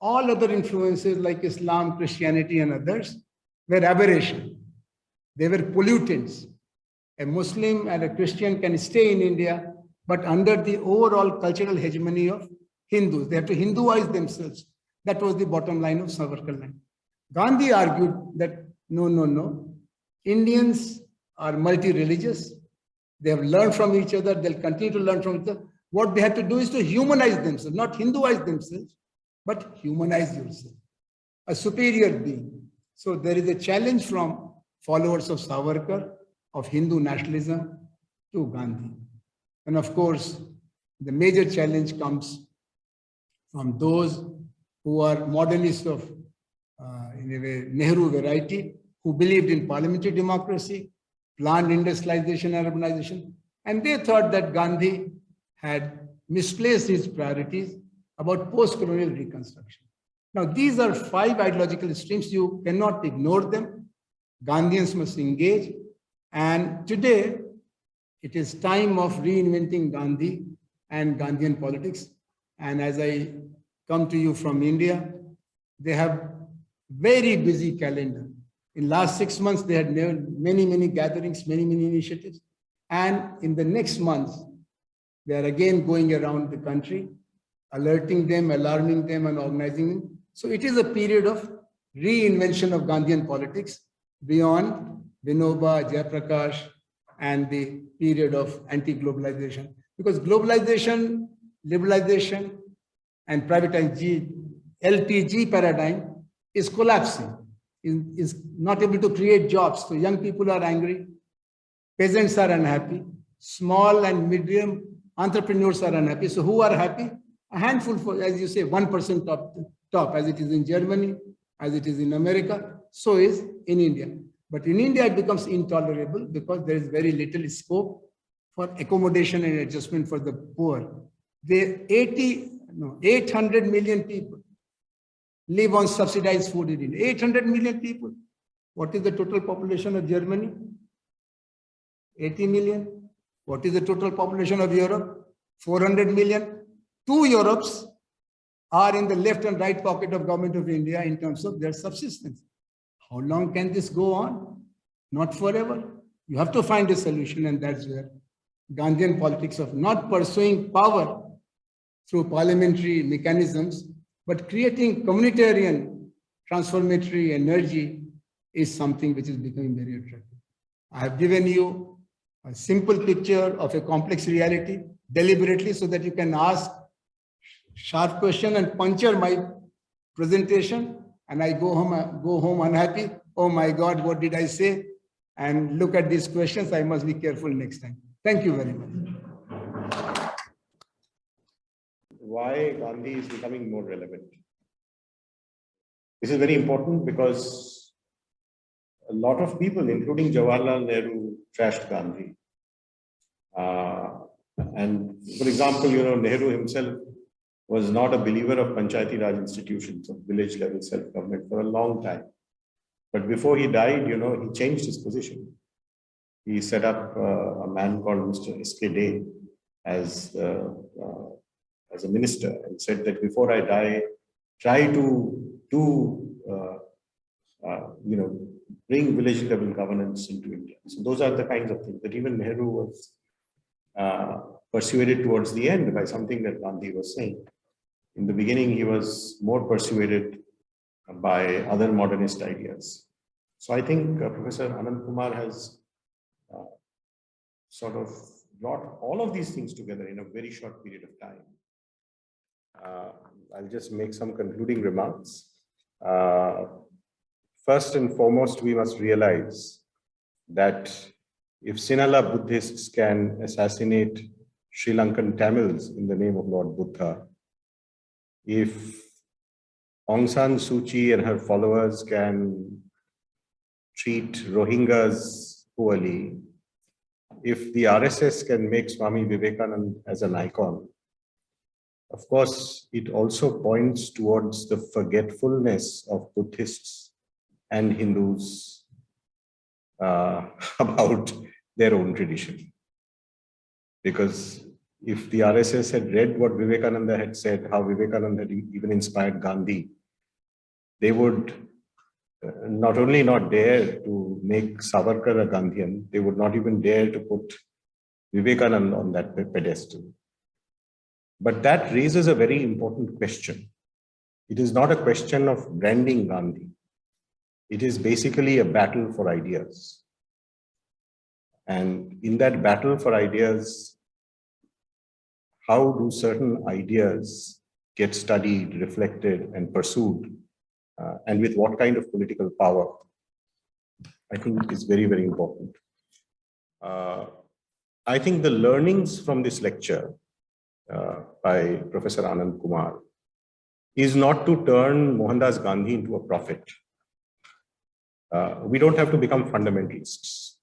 All other influences like Islam, Christianity, and others were aberration. They were pollutants. A Muslim and a Christian can stay in India, but under the overall cultural hegemony of Hindus. They have to Hinduize themselves. That was the bottom line of Savarkar line. Gandhi argued that no. Indians are multi-religious. They have learned from each other. They'll continue to learn from each other. What they have to do is to humanize themselves, not Hinduize themselves, but humanize yourself, a superior being. So there is a challenge from followers of Savarkar, of Hindu nationalism, to Gandhi. And of course, the major challenge comes from those who are modernists of, in a way, Nehru variety, who believed in parliamentary democracy, planned industrialization and urbanization, and they thought that Gandhi had misplaced his priorities about post-colonial reconstruction. Now, these are 5 ideological streams. You cannot ignore them. Gandhians must engage. And today, it is time of reinventing Gandhi and Gandhian politics. And as I come to you from India, they have very busy calendar. In last 6 months, they had many gatherings, many initiatives. And in the next months, they are again going around the country, alerting them, alarming them, and organizing them. So it is a period of reinvention of Gandhian politics beyond Vinoba, Jayaprakash, and the period of anti-globalization. Because globalization, liberalization, and privatization, LPG paradigm is collapsing, is not able to create jobs. So young people are angry, peasants are unhappy, small and medium entrepreneurs are unhappy. So who are happy? A handful, for, as you say, 1% top, as it is in Germany, as it is in America, so is in India. But in India, it becomes intolerable because there is very little scope for accommodation and adjustment for the poor. 800 million people live on subsidized food in India. 800 million people. What is the total population of Germany? 80 million. What is the total population of Europe? 400 million. 2 Europes are in the left and right pocket of government of India in terms of their subsistence. How long can this go on? Not forever. You have to find a solution, and that's where Gandhian politics of not pursuing power through parliamentary mechanisms, but creating communitarian transformatory energy is something which is becoming very attractive. I have given you a simple picture of a complex reality deliberately so that you can ask sharp question and puncture my presentation, and I go home unhappy. Oh my God, what did I say? And look at these questions. I must be careful next time. Thank you very much. Why Gandhi is becoming more relevant. This is very important because a lot of people, including Jawaharlal Nehru, trashed Gandhi. And for example, Nehru himself was not a believer of Panchayati Raj institutions, of village level self-government for a long time. But before he died, he changed his position. He set up a man called Mr. S.K. Day as a minister and said that before I die, try to bring village level governance into India. So those are the kinds of things that even Nehru was persuaded towards the end by something that Gandhi was saying. In the beginning, he was more persuaded by other modernist ideas. So I think Professor Anand Kumar has sort of brought all of these things together in a very short period of time. I'll just make some concluding remarks. First and foremost, we must realize that if Sinhala Buddhists can assassinate Sri Lankan Tamils in the name of Lord Buddha, if Aung San Suu Kyi and her followers can treat Rohingyas poorly, if the RSS can make Swami Vivekananda as an icon, of course, it also points towards the forgetfulness of Buddhists and Hindus about their own tradition. Because if the RSS had read what Vivekananda had said, how Vivekananda had even inspired Gandhi, they would not only not dare to make Savarkar a Gandhian, they would not even dare to put Vivekananda on that pedestal. But that raises a very important question. It is not a question of branding Gandhi. It is basically a battle for ideas. And in that battle for ideas, how do certain ideas get studied, reflected, and pursued? And with what kind of political power? I think is very, very important. I think the learnings from this lecture by Professor Anand Kumar is not to turn Mohandas Gandhi into a prophet. We don't have to become fundamentalists.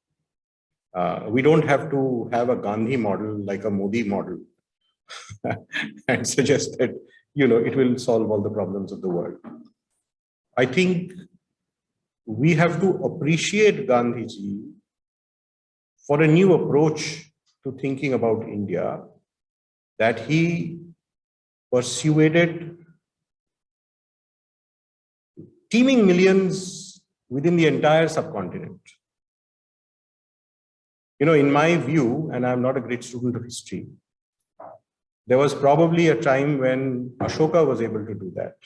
We don't have to have a Gandhi model like a Modi model and suggest that, it will solve all the problems of the world. I think we have to appreciate Gandhiji for a new approach to thinking about India that he persuaded teeming millions within the entire subcontinent. In my view, and I'm not a great student of history, there was probably a time when Ashoka was able to do that.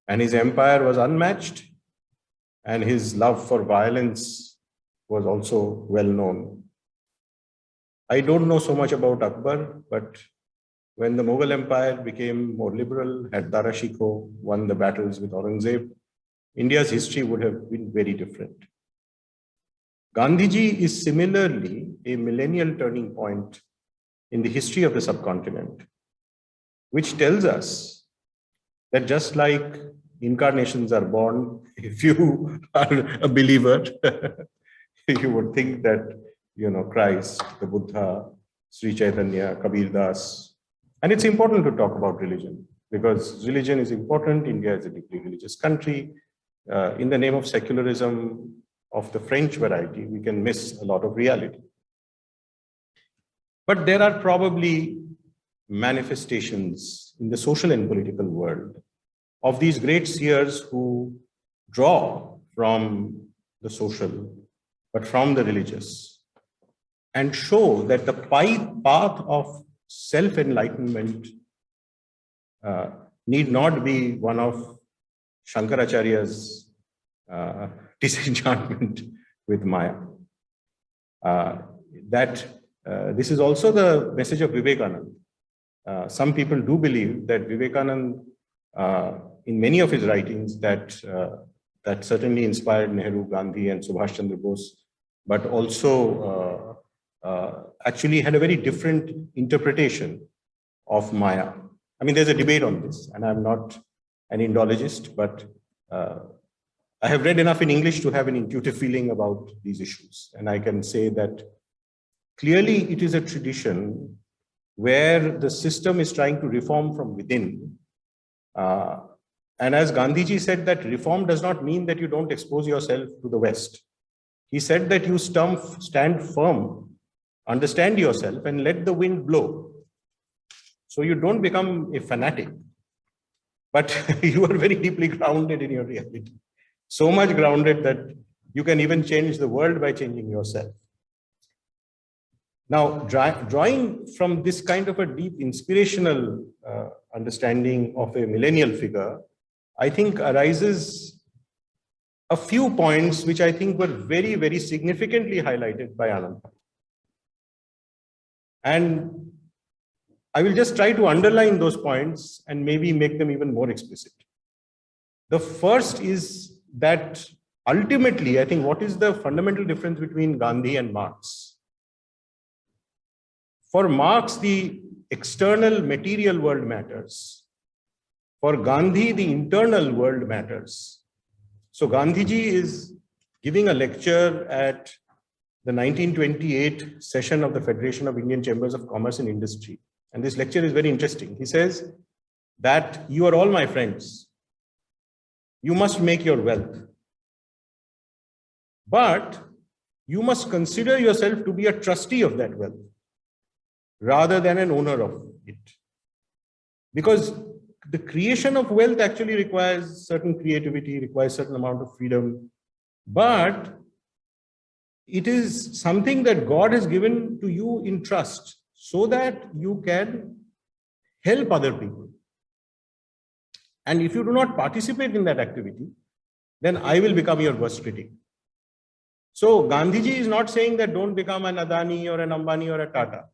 And his empire was unmatched, and his love for violence was also well known. I don't know so much about Akbar, but when the Mughal Empire became more liberal, had Dara Shikoh won the battles with Aurangzeb, India's history would have been very different. Gandhiji is similarly a millennial turning point in the history of the subcontinent, which tells us that just like incarnations are born, if you are a believer, you would think that, Christ, the Buddha, Sri Chaitanya, Kabir Das. And it's important to talk about religion because religion is important. India is a deeply religious country. In the name of secularism of the French variety, we can miss a lot of reality. But there are probably manifestations in the social and political world of these great seers who draw from the social, but from the religious, and show that the path of self-enlightenment need not be one of Shankaracharya's disenchantment with Maya. This is also the message of Vivekananda. Some people do believe that Vivekananda, in many of his writings, that certainly inspired Nehru, Gandhi, and Subhash Chandra Bose, but also actually had a very different interpretation of Maya. I mean, there's a debate on this, and I'm not an Indologist, but I have read enough in English to have an intuitive feeling about these issues. And I can say that clearly it is a tradition where the system is trying to reform from within. And as Gandhiji said, that reform does not mean that you don't expose yourself to the West. He said that you stand firm, understand yourself, and let the wind blow. So you don't become a fanatic, but you are very deeply grounded in your reality. So much grounded that you can even change the world by changing yourself. Now, drawing from this kind of a deep inspirational understanding of a millennial figure, I think arises a few points which I think were very, very significantly highlighted by Anand. And I will just try to underline those points and maybe make them even more explicit. The first is that ultimately, I think what is the fundamental difference between Gandhi and Marx? For Marx, the external material world matters. For Gandhi, the internal world matters. So Gandhiji is giving a lecture at the 1928 session of the Federation of Indian Chambers of Commerce and Industry. And this lecture is very interesting. He says that you are all my friends. You must make your wealth. But you must consider yourself to be a trustee of that wealth rather than an owner of it. Because the creation of wealth actually requires certain creativity, requires certain amount of freedom. But it is something that God has given to you in trust so that you can help other people. And if you do not participate in that activity, then I will become your worst critic. So Gandhiji is not saying that don't become an Adani or an Ambani or a Tata.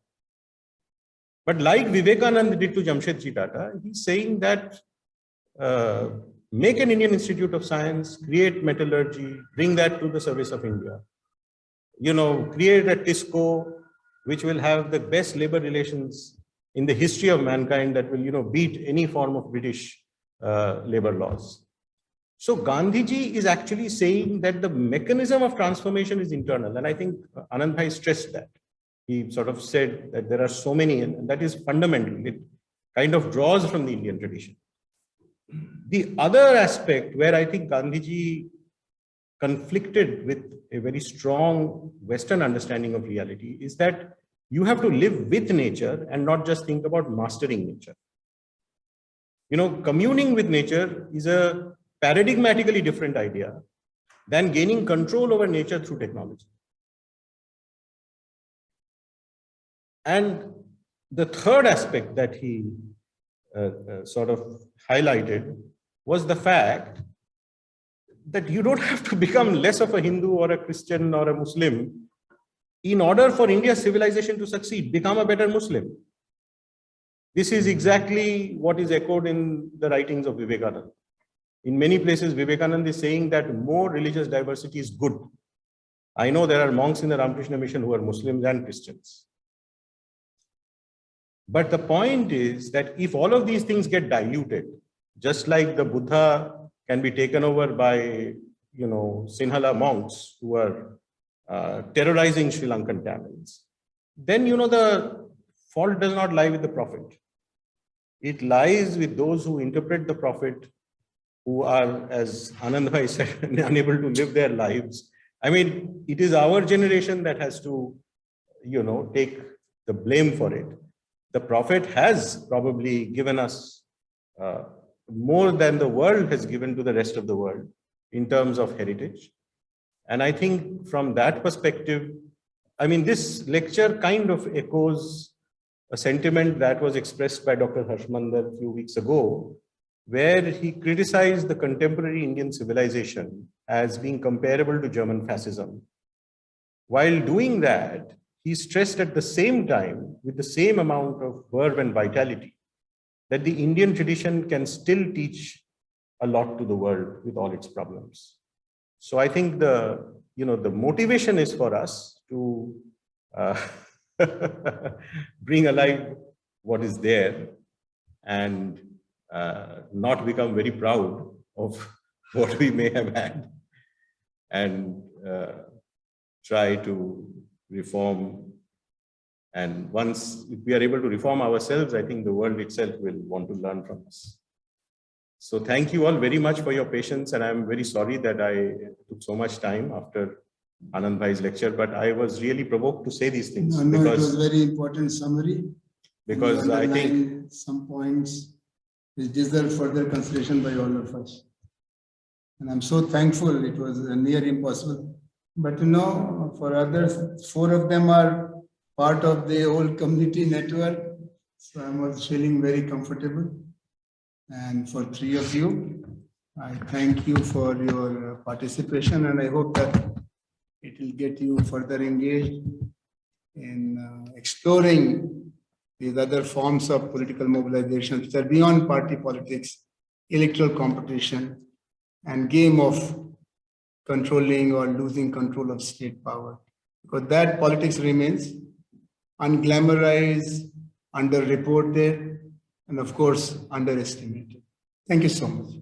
But like Vivekananda did to Jamshedji Tata, he's saying that make an Indian Institute of Science, create metallurgy, bring that to the service of India. Create a TISCO, which will have the best labor relations in the history of mankind that will, beat any form of British labor laws. So Gandhiji is actually saying that the mechanism of transformation is internal. And I think Anand Bhai stressed that. He sort of said that there are so many, and that is fundamental. It kind of draws from the Indian tradition. The other aspect where I think Gandhiji conflicted with a very strong Western understanding of reality is that you have to live with nature and not just think about mastering nature. Communing with nature is a paradigmatically different idea than gaining control over nature through technology. And the third aspect that he sort of highlighted was the fact that you don't have to become less of a Hindu or a Christian or a Muslim in order for India's civilization to succeed. Become a better Muslim. This is exactly what is echoed in the writings of Vivekananda. In many places, Vivekananda is saying that more religious diversity is good. I know there are monks in the Ramakrishna mission who are Muslims and Christians. But the point is that if all of these things get diluted, just like the Buddha can be taken over by, Sinhala monks who are terrorizing Sri Lankan Tamils, then, the fault does not lie with the prophet. It lies with those who interpret the prophet, who are, as Anand Bhai said, unable to live their lives. I mean, it is our generation that has to, take the blame for it. The prophet has probably given us more than the world has given to the rest of the world in terms of heritage. And I think from that perspective, this lecture kind of echoes a sentiment that was expressed by Dr. Harshmandar a few weeks ago, where he criticized the contemporary Indian civilization as being comparable to German fascism. While doing that, he stressed at the same time, with the same amount of verve and vitality, that the Indian tradition can still teach a lot to the world with all its problems. So I think the motivation is for us to bring alive what is there and not become very proud of what we may have had, and try to reform. And once we are able to reform ourselves, I think the world itself will want to learn from us. So thank you all very much for your patience, and I'm very sorry that I took so much time after Anand Bhai's lecture, but I was really provoked to say these things. No, it was very important summary. Because I think some points which deserve further consideration by all of us. And I'm so thankful. It was near impossible. But for others, 4 of them are part of the whole community network. So I was feeling very comfortable. And for 3 of you, I thank you for your participation, and I hope that it will get you further engaged in exploring these other forms of political mobilization which are beyond party politics, electoral competition, and game of controlling or losing control of state power. Because that politics remains unglamorized, underreported, and of course, underestimated. Thank you so much.